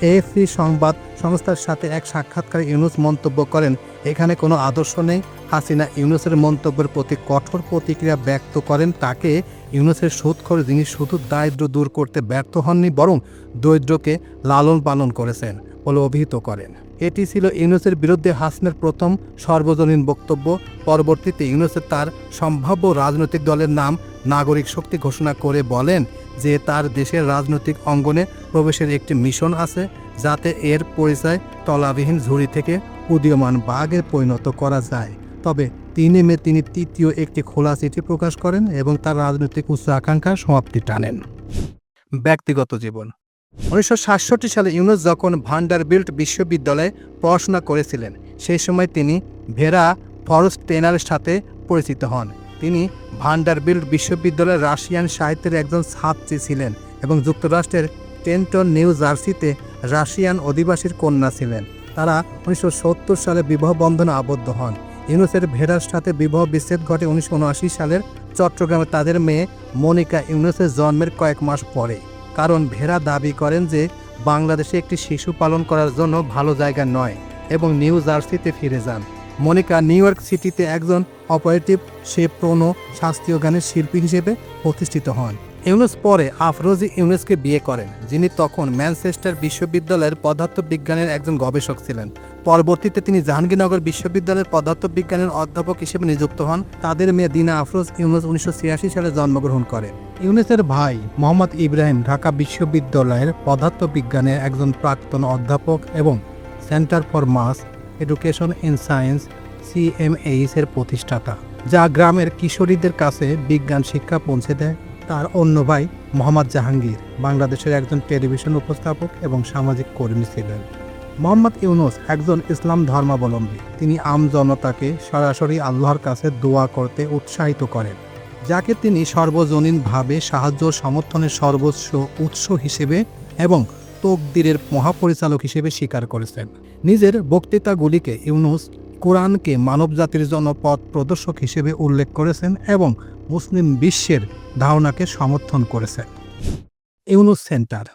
এএফপি সংবাদ সংস্থার সাথে এক সাক্ষাৎকারে ইউনূস মন্তব্য করেন, এখানে কোনো আদর্শ নেই। হাসিনা ইউনূসের মন্তব্যের প্রতি কঠোর প্রতিক্রিয়া ব্যক্ত করেন। তাকে ইউনূসের সুদখোর, যিনি শুধু দারিদ্র্য দূর করতে ব্যর্থ হননি, বরং দরিদ্রকে লালন পালন করেছেন বলে অভিহিত করেন। এটি ছিল ইউনূসের বিরুদ্ধে হাসিনার প্রথম সর্বজনীন বক্তব্য। পরবর্তীতে ইউনূস তার সম্ভাব্য রাজনৈতিক দলের নাম নাগরিক শক্তি ঘোষণা করে বলেন যে তার দেশের রাজনৈতিক অঙ্গনে প্রবেশের একটি মিশন আছে, যাতে এর পরিচয় তলাবিহীন ঝুড়ি থেকে উদীয়মান বাঘে পরিণত করা যায়। তবে ৩ মে তিনি তৃতীয় একটি খোলা চিঠি প্রকাশ করেন এবং তার রাজনৈতিক উচ্চ আকাঙ্ক্ষার সমাপ্তি টানেন। ব্যক্তিগত জীবন। 1967 সালে ইউনূস যখন ভান্ডারবিল্ট বিশ্ববিদ্যালয়ে পড়াশোনা করেছিলেন, সেই সময় তিনি ভেরা ফরস্টেনারের সাথে পরিচিত হন। তিনি ভান্ডারবিল্ট বিশ্ববিদ্যালয়ের রাশিয়ান সাহিত্যের একজন ছাত্রী ছিলেন এবং যুক্তরাষ্ট্রের ট্রেন্টন, নিউ জার্সিতে রাশিয়ান অধিবাসীর কন্যা ছিলেন। তারা 1970 সালে বিবাহ বন্ধনে আবদ্ধ হন। ইউনূসের ভেরার সাথে বিবাহ বিচ্ছেদ ঘটে 1979 সালের চট্টগ্রামে তাদের মেয়ে মনিকা ইউনূসের জন্মের কয়েক মাস পরে। কারণ ভেরা দাবি করেন যে বাংলাদেশে একটি শিশু পালন করার জন্য ভালো জায়গা নয় এবং নিউ জার্সিতে ফিরে যান। মনিকা নিউ ইয়র্ক সিটিতে একজন অপারেটিভ সোপ্রানো শাস্ত্রীয় গানের শিল্পী হিসেবে প্রতিষ্ঠিত হন। ইউনূস পরে আফরোজি ইউনূসকে বিয়ে করেন, যিনি তখন ম্যানচেস্টার বিশ্ববিদ্যালয়ের পদার্থবিজ্ঞানের একজন গবেষক ছিলেন। পরবর্তীতে তিনি জাহাঙ্গীরনগর বিশ্ববিদ্যালয়ের পদার্থবিজ্ঞানের অধ্যাপক হিসেবে নিযুক্ত হন। তাদের মেয়ে দিনা আফরোজ ইউনূস 1986 সালে জন্মগ্রহণ করেন। ইউনূসের ভাই মোহাম্মদ ইব্রাহিম ঢাকা বিশ্ববিদ্যালয়ের পদার্থবিজ্ঞানের একজন প্রাক্তন অধ্যাপক এবং centre for mass education in science CMAS এর প্রতিষ্ঠাতা, যা গ্রামের কিশোরীদের কাছে বিজ্ঞান শিক্ষা পৌঁছে দেয়। তার অন্য ভাই মোহাম্মদ জাহাঙ্গীর বাংলাদেশের একজন টেলিভিশন উপস্থাপক এবং সামাজিক কর্মী ছিলেন। মোহাম্মদ ইউনূস একজন ইসলাম ধর্মাবলম্বী। তিনি জনতাকে সরাসরি আল্লাহর কাছে দোয়া করতে উৎসাহিত করেন, যাকে তিনি সর্বজনীনভাবে সাহায্য সমর্থনের সর্বোচ্চ উৎস হিসেবে এবং তকদিরের মহাপরিচালক হিসেবে স্বীকার করেছেন। নিজের বক্তৃতাগুলিকে ইউনূস কোরআনকে মানবজাতির জন্য পথ প্রদর্শক হিসেবে উল্লেখ করেছেন এবং মুসলিম বিশ্বের ধারণাকে সমর্থন করেছেন। ইউনূস সেন্টার।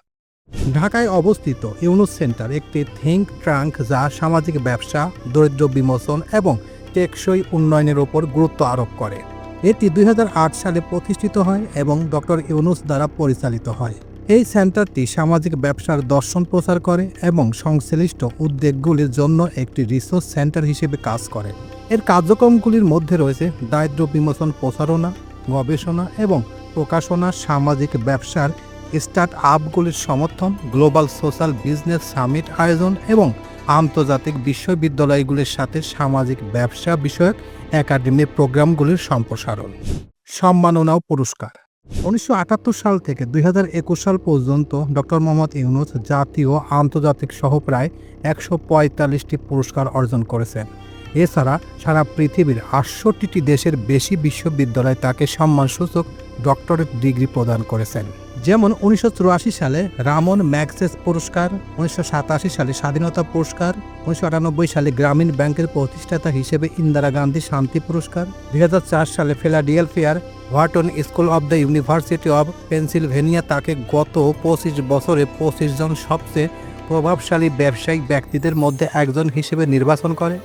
ঢাকায় অবস্থিত ইউনূস সেন্টার একটি থিঙ্ক ট্যাঙ্ক যা সামাজিক ব্যবসা, দরিদ্র বিমোচন এবং টেকসই উন্নয়নের উপর গুরুত্ব আরোপ করে। এটি 2008 সালে প্রতিষ্ঠিত হয় এবং ডক্টর ইউনূস দ্বারা পরিচালিত হয়। এই সেন্টারটি সামাজিক ব্যবসার দর্শন প্রচার করে এবং সংশ্লিষ্ট উদ্যোগগুলির জন্য একটি রিসোর্স সেন্টার হিসেবে কাজ করে। এর কার্যক্রমগুলির মধ্যে রয়েছে দারিদ্র্য বিমোচন প্রচারণা, গবেষণা এবং প্রকাশনা, সামাজিক ব্যবসার স্টার্ট আপগুলির সমর্থন, গ্লোবাল সোশ্যাল বিজনেস সামিট আয়োজন এবং আন্তর্জাতিক বিশ্ববিদ্যালয়গুলির সাথে সামাজিক ব্যবসা বিষয়ক একাডেমি প্রোগ্রামগুলির সম্প্রসারণ। সম্মাননা ও পুরস্কার। 1978 সাল থেকে 2021 সাল পর্যন্ত ডক্টর মোহাম্মদ ইউনূস জাতীয় ও আন্তর্জাতিক সহ প্রায় 145টি পুরস্কার অর্জন করেছেন। এছাড়া সারা পৃথিবীর 68টি দেশের বেশি বিশ্ববিদ্যালয় তাকে সম্মানসূচক ডক্টরেট ডিগ্রি প্রদান করেছেন। যেমন 1984 সালে রামন ম্যাগসেস পুরস্কার, 1987 সালে স্বাধীনতা পুরস্কার, 1998 সালে গ্রামীণ ব্যাংকের প্রতিষ্ঠাতা হিসেবে ইন্দিরা গান্ধী শান্তি পুরস্কার, 2004 সালে ফিলাডেলফিয়ার Wharton School of the University of Pennsylvania তাকে গত 25 বছরে 25 জন সবচেয়ে প্রভাবশালী ব্যবসায়িক ব্যক্তিদের মধ্যে একজন হিসেবে নির্বাচন করে।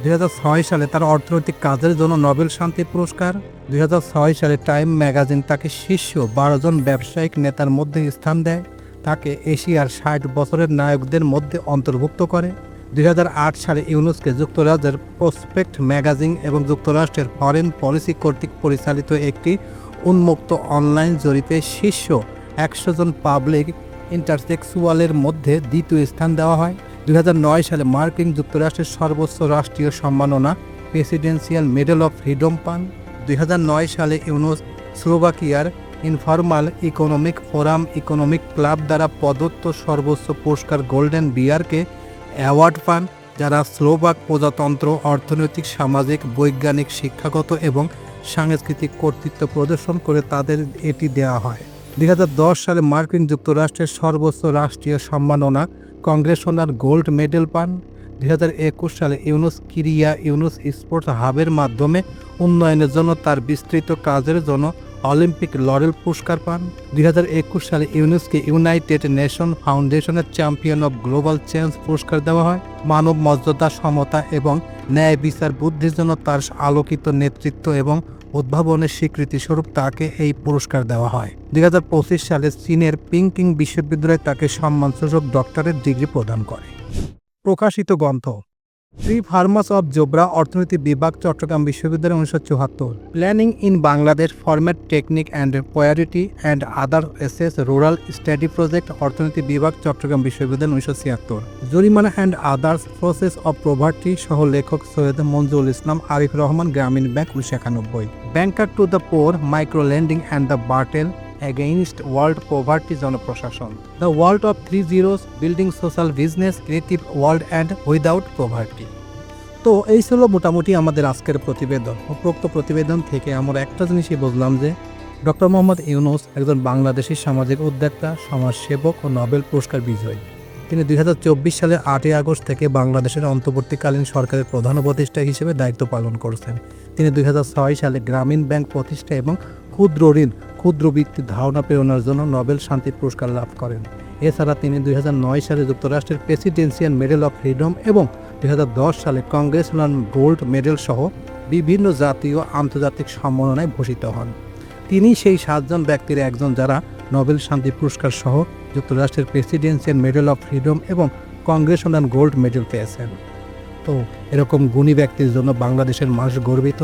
2006 সালে তার অর্থনৈতিক কাজের জন্য নোবেল শান্তি পুরস্কার। 2006 সালে টাইম ম্যাগাজিন তাকে শীর্ষ 12 জন ব্যবসায়িক নেতার মধ্যে স্থান দেয়। তাকে এশিয়ার 60 বছরের নায়কদের মধ্যে অন্তর্ভুক্ত করে। 2008 সালে ইউনূসকে যুক্তরাজ্যের প্রসপেক্ট ম্যাগাজিন এবং যুক্তরাষ্ট্রের ফরেন পলিসি কর্তৃক পরিচালিত একটি উন্মুক্ত অনলাইন জরিপে শীর্ষ 100 জন পাবলিক ইন্টারসেক্সুয়ালের মধ্যে দ্বিতীয় স্থান দেওয়া হয়। 2009 সালে মার্কিন যুক্তরাষ্ট্রের সর্বোচ্চ রাষ্ট্রীয় সম্মাননা প্রেসিডেন্সিয়াল মেডেল অফ ফ্রিডম পান। 2009 সালে ইউনূস স্লোভাকিয়ার Informal Economic Forum Economic Club দ্বারা প্রদত্ত সর্বোচ্চ পুরস্কার গোল্ডেন বিয়ারকে অ্যাওয়ার্ড পান, যারা স্লোভাক প্রজাতন্ত্র অর্থনৈতিক, সামাজিক, বৈজ্ঞানিক, শিক্ষাগত এবং সাংস্কৃতিক কর্তৃত্ব প্রদর্শন করে তাদের এটি দেওয়া হয়। 2010 সালে মার্কিন যুক্তরাষ্ট্রের সর্বোচ্চ রাষ্ট্রীয় সম্মাননা কংগ্রেশনাল গোল্ড মেডেল পান। 2021 সালে ইউনূস কিরিয়া ইউনূস স্পোর্টস হাবের মাধ্যমে উন্নয়নের জন্য তার বিস্তৃত কাজের জন্য অলিম্পিক লরেল পুরস্কার পান। 2021 সালে ইউনেস্কো ইউনাইটেড নেশন ফাউন্ডেশনের চ্যাম্পিয়ন অব গ্লোবাল চেঞ্জ পুরস্কার দেওয়া হয়। মানব মর্যাদা, সমতা এবং ন্যায় বিচার বুদ্ধির জন্য তার আলোকিত নেতৃত্ব এবং উদ্ভাবনের স্বীকৃতি স্বরূপ তাকে এই পুরস্কার দেওয়া হয়। 2025 সালে চীনের পিংকিং বিশ্ববিদ্যালয় তাকে সম্মানসূচক ডক্টরেট ডিগ্রি প্রদান করে। প্রকাশিত গ্রন্থ: থ্রি ফার্মার্স অব জোবরা, অর্থনীতি বিভাগ, চট্টগ্রাম বিশ্ববিদ্যালয়, 1974। Planning in Bangladesh, format, technique and priority and other essays, rural study project, অর্থনীতি বিভাগ, চট্টগ্রাম বিশ্ববিদ্যালয়, 1976। জরিমানা and others process of poverty, সহ লেখক Syed Manzurul Islam, Arif Rahman, Grameen Bank, 1991। Banker to the poor, microlending and the battle against world poverty, জনপ্রশাসন। The world of three zeros, building social business, creative world and without poverty. তো এই ছিল মোটামুটি আমাদের আজকের প্রতিবেদন। উপরোক্ত প্রতিবেদন থেকে আমরা একটা জিনিসই বুঝলাম যে ডক্টর মোহাম্মদ ইউনূস একজন বাংলাদেশি সামাজিক উদ্যোক্তা, সমাজসেবক ও নোবেল পুরস্কার বিজয়ী। তিনি 2024 সালের 8ই আগস্ট থেকে বাংলাদেশের অন্তর্বর্তীকালীন সরকারের প্রধান উপদেষ্টা হিসেবে দায়িত্ব পালন করছেন। তিনি 2006 সালে গ্রামীণ ব্যাংক প্রতিষ্ঠা এবং ক্ষুদ্র ঋণ, ক্ষুদ্র বৃত্তির ধারণা প্রেরণার জন্য নোবেল শান্তি পুরস্কার লাভ করেন। এছাড়া তিনি 2009 সালে যুক্তরাষ্ট্রের প্রেসিডেন্সিয়াল মেডেল অফ ফ্রিডম এবং 2010 সালে কংগ্রেসম্যান গোল্ড মেডেল সহ বিভিন্ন জাতীয় আন্তর্জাতিক সম্মাননায় ভূষিত হন। তিনি সেই 7 জন ব্যক্তির একজন যারা নোবেল শান্তি পুরস্কার সহ যুক্তরাষ্ট্রের প্রেসিডেন্সিয়াল মেডেল অফ ফ্রিডম এবং কংগ্রেসম্যান গোল্ড মেডেল পেয়েছেন। তো এরকম গুণী ব্যক্তির জন্য বাংলাদেশের মানুষ গর্বিত।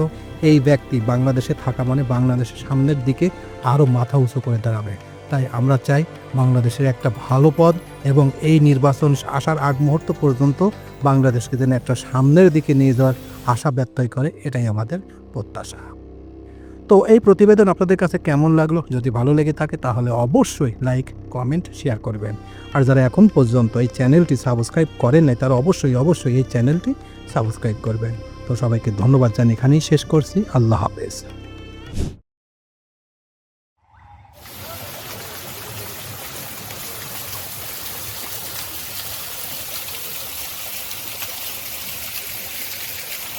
এই ব্যক্তি বাংলাদেশে থাকা মানে বাংলাদেশের সামনের দিকে আরও মাথা উঁচু করে দাঁড়াবে। তাই আমরা চাই বাংলাদেশের একটা ভালো পদ এবং এই নির্বাচন আসার আগ মুহূর্ত পর্যন্ত বাংলাদেশকে যেন একটা সামনের দিকে নিয়ে যাওয়ার আশা ব্যত্যয় করে, এটাই আমাদের প্রত্যাশা। তো এই প্রতিবেদন আপনাদের কাছে কেমন লাগলো? যদি ভালো লেগে থাকে তাহলে অবশ্যই লাইক, কমেন্ট, শেয়ার করবেন। আর যারা এখন পর্যন্ত এই চ্যানেলটি সাবস্ক্রাইব করেন নাই তারা অবশ্যই এই চ্যানেলটি সাবস্ক্রাইব করবেন। তো সবাইকে ধন্যবাদ জানিয়ে এখানেই শেষ করছি। আল্লাহ হাফেজ।